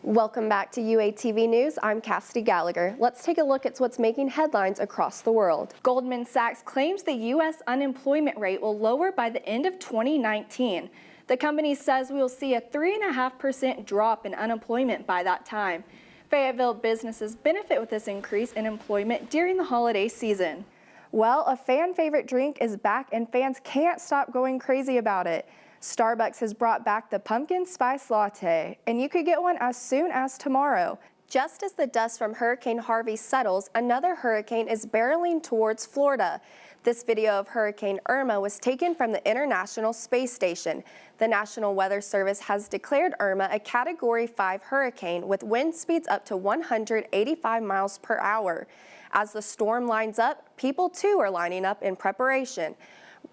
Welcome back to UATV News. I'm Cassidy Gallagher. Let's take a look at what's making headlines across the world. Goldman Sachs claims the U.S. unemployment rate will lower by the end of 2019. The company says we will see a 3.5% drop in unemployment by that time. Fayetteville businesses benefit with this increase in employment during the holiday season. Well, a fan favorite drink is back and fans can't stop going crazy about it. Starbucks has brought back the pumpkin spice latte, and you could get one as soon as tomorrow. Just as the dust from Hurricane Harvey settles, another hurricane is barreling towards Florida. This video of Hurricane Irma was taken from the International Space Station. The National Weather Service has declared Irma a Category 5 hurricane with wind speeds up to 185 miles per hour. As the storm lines up, people too are lining up in preparation.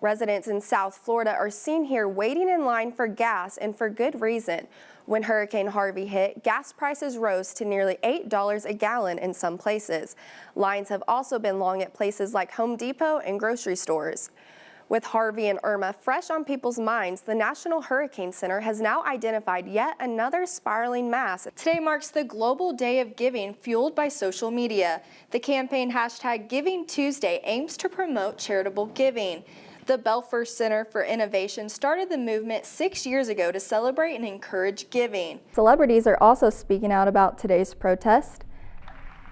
Residents in South Florida are seen here waiting in line for gas, and for good reason. When Hurricane Harvey hit, gas prices rose to nearly $8 a gallon in some places. Lines have also been long at places like Home Depot and grocery stores. With Harvey and Irma fresh on people's minds, the National Hurricane Center has now identified yet another spiraling mass. Today marks the Global Day of Giving, fueled by social media. The campaign hashtag Giving Tuesday aims to promote charitable giving. The Belfer Center for Innovation started the movement 6 years ago to celebrate and encourage giving. Celebrities are also speaking out about today's protest.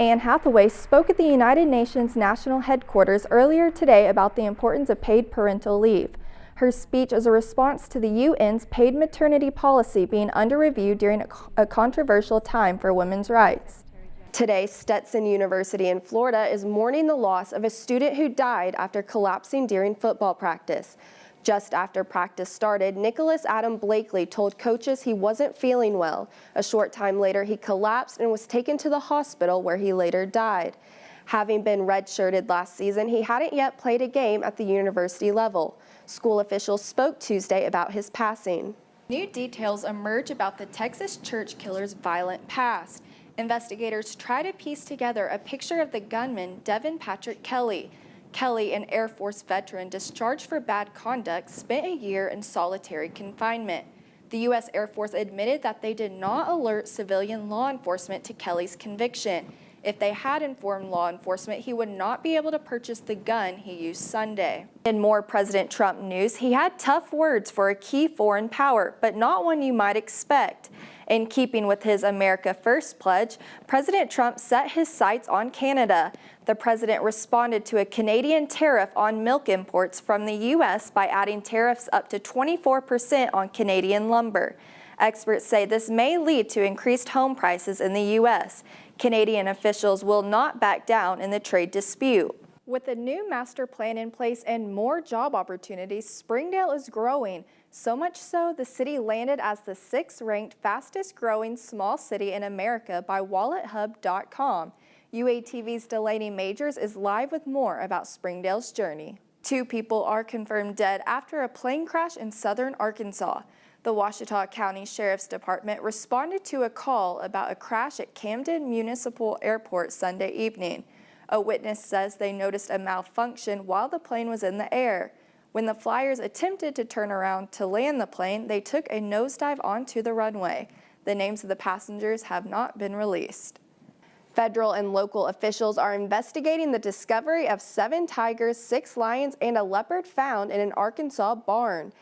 Anne Hathaway spoke at the United Nations National Headquarters earlier today about the importance of paid parental leave. Her speech is a response to the UN's paid maternity policy being under review during a controversial time for women's rights. Today, Stetson University in Florida is mourning the loss of a student who died after collapsing during football practice. Just after practice started, Nicholas Adam Blakely told coaches he wasn't feeling well. A short time later, he collapsed and was taken to the hospital where he later died. Having been redshirted last season, he hadn't yet played a game at the university level. School officials spoke Tuesday about his passing. New details emerge about the Texas church killer's violent past. Investigators try to piece together a picture of the gunman, Devin Patrick Kelly. Kelly, an Air Force veteran discharged for bad conduct, spent a year in solitary confinement. The U.S. Air Force admitted that they did not alert civilian law enforcement to Kelly's conviction. If they had informed law enforcement, he would not be able to purchase the gun he used Sunday. In more President Trump news, he had tough words for a key foreign power, but not one you might expect. In keeping with his America First pledge, President Trump set his sights on Canada. The president responded to a Canadian tariff on milk imports from the U.S. by adding tariffs up to 24% on Canadian lumber. Experts say this may lead to increased home prices in the U.S. Canadian officials will not back down in the trade dispute. With a new master plan in place and more job opportunities, Springdale is growing. So much so, the city landed as the 6th-ranked fastest-growing small city in America by WalletHub.com. UATV's Delaney Majors is live with more about Springdale's journey. 2 people are confirmed dead after a plane crash in southern Arkansas. The Ouachita County Sheriff's Department responded to a call about a crash at Camden Municipal Airport Sunday evening. A witness says they noticed a malfunction while the plane was in the air. When the flyers attempted to turn around to land the plane, they took a nosedive onto the runway. The names of the passengers have not been released. Federal and local officials are investigating the discovery of 7 tigers, 6 lions, and a leopard found in an Arkansas barn.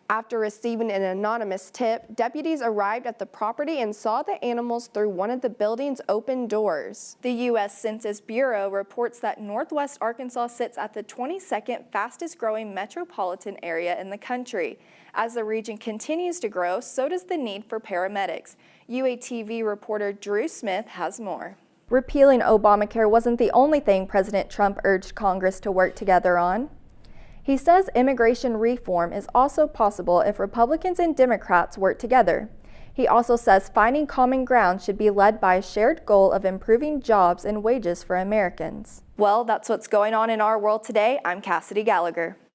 After receiving an anonymous tip, deputies arrived at the property and saw the animals through one of the building's open doors. The U.S. Census Bureau reports that Northwest Arkansas sits at the 22nd fastest-growing metropolitan area in the country. As the region continues to grow, so does the need for paramedics. UATV reporter Drew Smith has more. Repealing Obamacare wasn't the only thing President Trump urged Congress to work together on. He says immigration reform is also possible if Republicans and Democrats work together. He also says finding common ground should be led by a shared goal of improving jobs and wages for Americans. Well, that's what's going on in our world today. I'm Cassidy Gallagher.